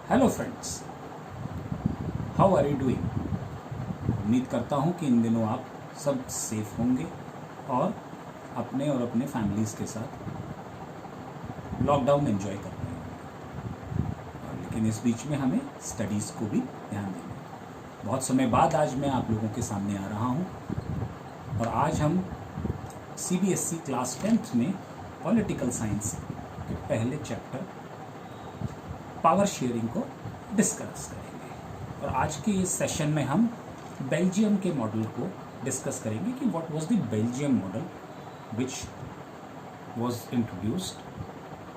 Hello friends, how are you doing. उम्मीद करता हूँ कि इन दिनों आप सब सेफ होंगे और अपने फैमिलीज़ के साथ लॉकडाउन एंजॉय कर रहे हैं। लेकिन इस बीच में हमें स्टडीज़ को भी ध्यान देना है। बहुत समय बाद आज मैं आप लोगों के सामने आ रहा हूँ और आज हम CBSE क्लास 10th में पॉलिटिकल साइंस के पहले चैप्टर पावर शेयरिंग को डिस्कस करेंगे। और आज के इस सेशन में हम बेल्जियम के मॉडल को डिस्कस करेंगे कि what was the Belgium model which was introduced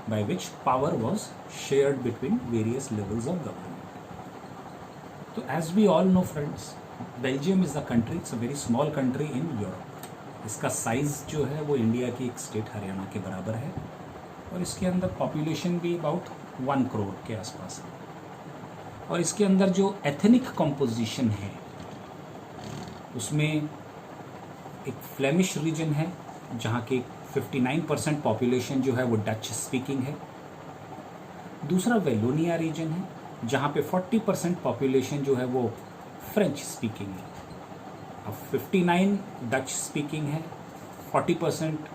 by which power was shared between various levels of government. तो as we all know friends, Belgium is a country, it's a very small country in Europe. इसका size जो है वो India की एक state Haryana के बराबर है और इसके अंदर पॉपुलेशन भी अबाउट 1 करोड़ के आसपास है। और इसके अंदर जो एथनिक कॉम्पोजिशन है उसमें एक फ्लेमिश रीजन है जहाँ के 59% पॉपुलेशन जो है वो डच स्पीकिंग है। दूसरा वेलोनिया रीजन है जहाँ पे 40% पॉपुलेशन जो है वो फ्रेंच स्पीकिंग है। अब 59 डच स्पीकिंग है, 40%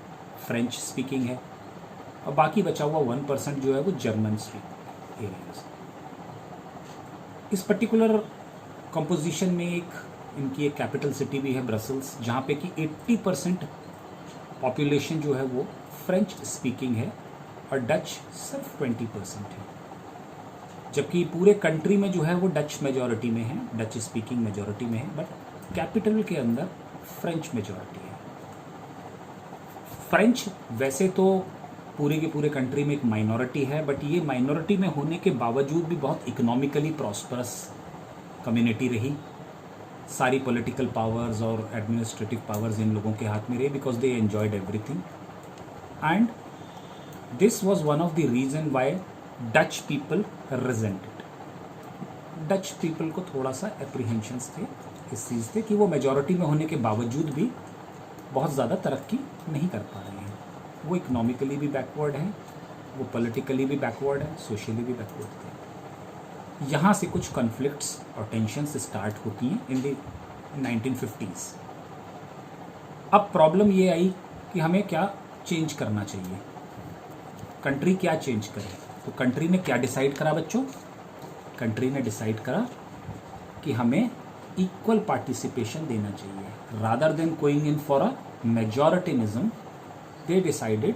फ्रेंच स्पीकिंग है और बाकी बचा हुआ 1% जो है वो जर्मन स्पीकिंग एरियाज। इस पर्टिकुलर कंपोजिशन में इनकी एक कैपिटल सिटी भी है ब्रसल्स, जहाँ पे कि 80% पॉपुलेशन जो है वो फ्रेंच स्पीकिंग है और डच सिर्फ 20% है। जबकि पूरे कंट्री में जो है वो डच मेजॉरिटी में है, डच स्पीकिंग मेजॉरिटी में है, बट कैपिटल के अंदर फ्रेंच मेजॉरिटी है। फ्रेंच वैसे तो पूरे के पूरे कंट्री में एक माइनॉरिटी है, बट ये माइनॉरिटी में होने के बावजूद भी बहुत इकोनॉमिकली प्रॉस्परस कम्युनिटी रही। सारी पॉलिटिकल पावर्स और एडमिनिस्ट्रेटिव पावर्स इन लोगों के हाथ में रहे because they enjoyed everything and this was one of the reason why Dutch people resented. Dutch people को थोड़ा सा एप्रीहेंशंस थे इस चीज़ से कि वो मेजॉरिटी में होने के बावजूद भी बहुत ज़्यादा तरक्की नहीं कर पा रहे हैं। वो इकोनॉमिकली भी बैकवर्ड हैं, वो पॉलिटिकली भी बैकवर्ड है, सोशली भी बैकवर्ड थे। यहाँ से कुछ कॉन्फ्लिक्ट्स और टेंशन्स स्टार्ट होती हैं इन द 1950s। अब प्रॉब्लम ये आई कि हमें क्या चेंज करना चाहिए, कंट्री क्या चेंज करे। तो कंट्री ने क्या डिसाइड करा बच्चों? कंट्री ने डिसाइड करा कि हमें इक्वल पार्टिसिपेशन देना चाहिए। Rather than going in for a majoritarianism, they decided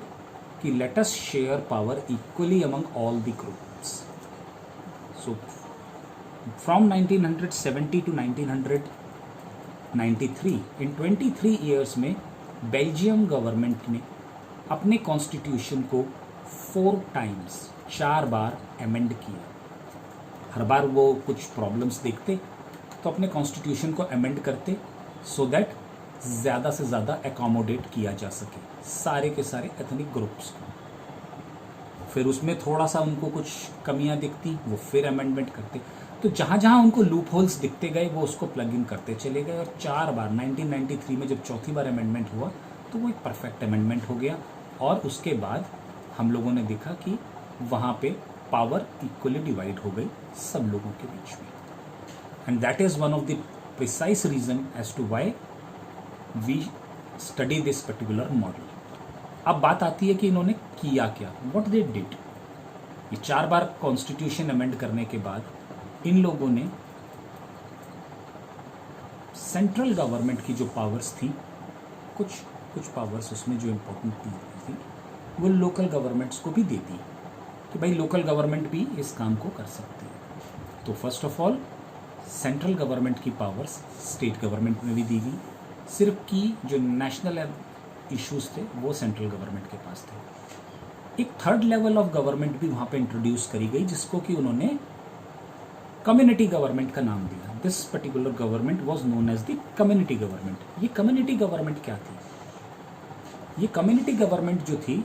कि let us share power equally among all the groups. So from 1970 to 1993 in 23 years में बेल्जियम गवर्नमेंट ने अपने कॉन्स्टिट्यूशन को 4 बार अमेंड किया। हर बार वो कुछ प्रॉब्लम्स देखते तो अपने कॉन्स्टिट्यूशन को अमेंड करते सो दैट ज़्यादा से ज़्यादा एकोमोडेट किया जा सके सारे के सारे एथनिक ग्रुप्स को। फिर उसमें थोड़ा सा उनको कुछ कमियां दिखती, वो फिर अमेंडमेंट करते। तो जहाँ जहाँ उनको लूप होल्स दिखते गए वो उसको प्लग इन करते चले गए और 4 बार 1993 में जब चौथी बार अमेंडमेंट हुआ तो वो एक परफेक्ट अमेंडमेंट हो गया। और उसके बाद हम लोगों ने देखा कि वहाँ पे पावर इक्वली डिवाइड हो गई सब लोगों के बीच में। And that is one of the precise reason as to why we study this particular model. अब बात आती है कि इन्होंने किया क्या, व्हाट दे डिड। ये 4 बार कॉन्स्टिट्यूशन अमेंड करने के बाद इन लोगों ने सेंट्रल गवर्नमेंट की जो पावर्स थी, कुछ पावर्स उसमें जो इम्पोर्टेंट थी वो लोकल गवर्नमेंट्स को भी दे दी कि भाई लोकल गवर्नमेंट भी इस काम को कर सकते हैं। तो first of all central government की पावर्स स्टेट गवर्नमेंट में भी दी गई। सिर्फ की जो नेशनल इश्यूज थे वो सेंट्रल गवर्नमेंट के पास थे। एक थर्ड लेवल ऑफ गवर्नमेंट भी वहाँ पे इंट्रोड्यूस करी गई जिसको कि उन्होंने कम्युनिटी गवर्नमेंट का नाम दिया। This particular government was known as the community government. ये कम्युनिटी गवर्नमेंट क्या थी? ये कम्युनिटी गवर्नमेंट जो थी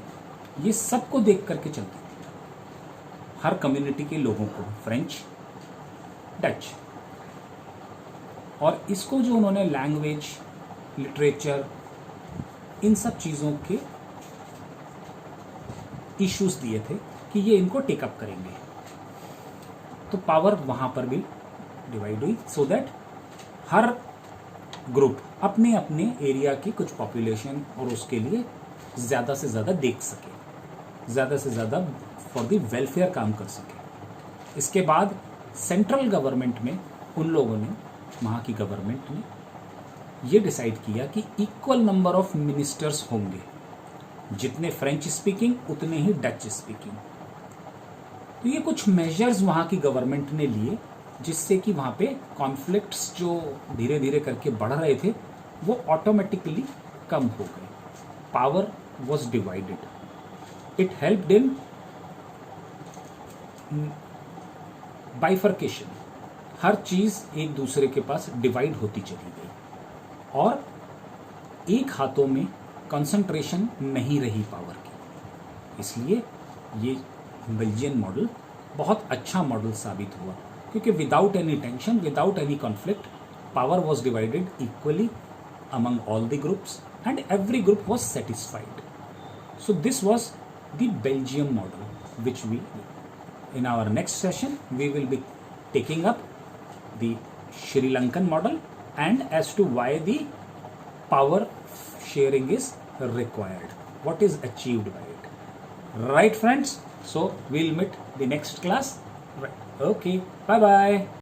ये सबको देख करके चलती थी, हर कम्युनिटी के लोगों को, फ्रेंच, डच। और इसको जो उन्होंने लैंग्वेज, लिटरेचर, इन सब चीज़ों के इश्यूज दिए थे कि ये इनको टेकअप करेंगे। तो पावर वहां पर भी डिवाइड हुई, सो दैट हर ग्रुप अपने अपने एरिया की कुछ पॉपुलेशन और उसके लिए ज़्यादा से ज़्यादा देख सके, ज़्यादा से ज़्यादा फॉर द वेलफेयर काम कर सके। इसके बाद सेंट्रल गवर्नमेंट में उन लोगों ने, वहाँ की गवर्नमेंट ने ये डिसाइड किया कि इक्वल नंबर ऑफ मिनिस्टर्स होंगे, जितने फ्रेंच स्पीकिंग उतने ही डच स्पीकिंग। तो ये कुछ मेजर्स वहाँ की गवर्नमेंट ने लिए, जिससे कि वहाँ पे कॉन्फ्लिक्ट्स जो धीरे धीरे करके बढ़ रहे थे वो ऑटोमेटिकली कम हो गए। Power was divided, it helped in bifurcation, हर चीज एक दूसरे के पास डिवाइड होती चली गई और एक हाथों में कंसंट्रेशन नहीं रही पावर की। इसलिए ये बेल्जियन मॉडल बहुत अच्छा मॉडल साबित हुआ, क्योंकि without any tension, without any conflict, power was divided equally among all the groups and every group was satisfied. So this was the Belgium model, which we, in our next session, we will be taking up the Sri Lankan model and as to why the power sharing is required, what is achieved by it. Right friends, so we'll meet the next class. Right. Okay, bye bye.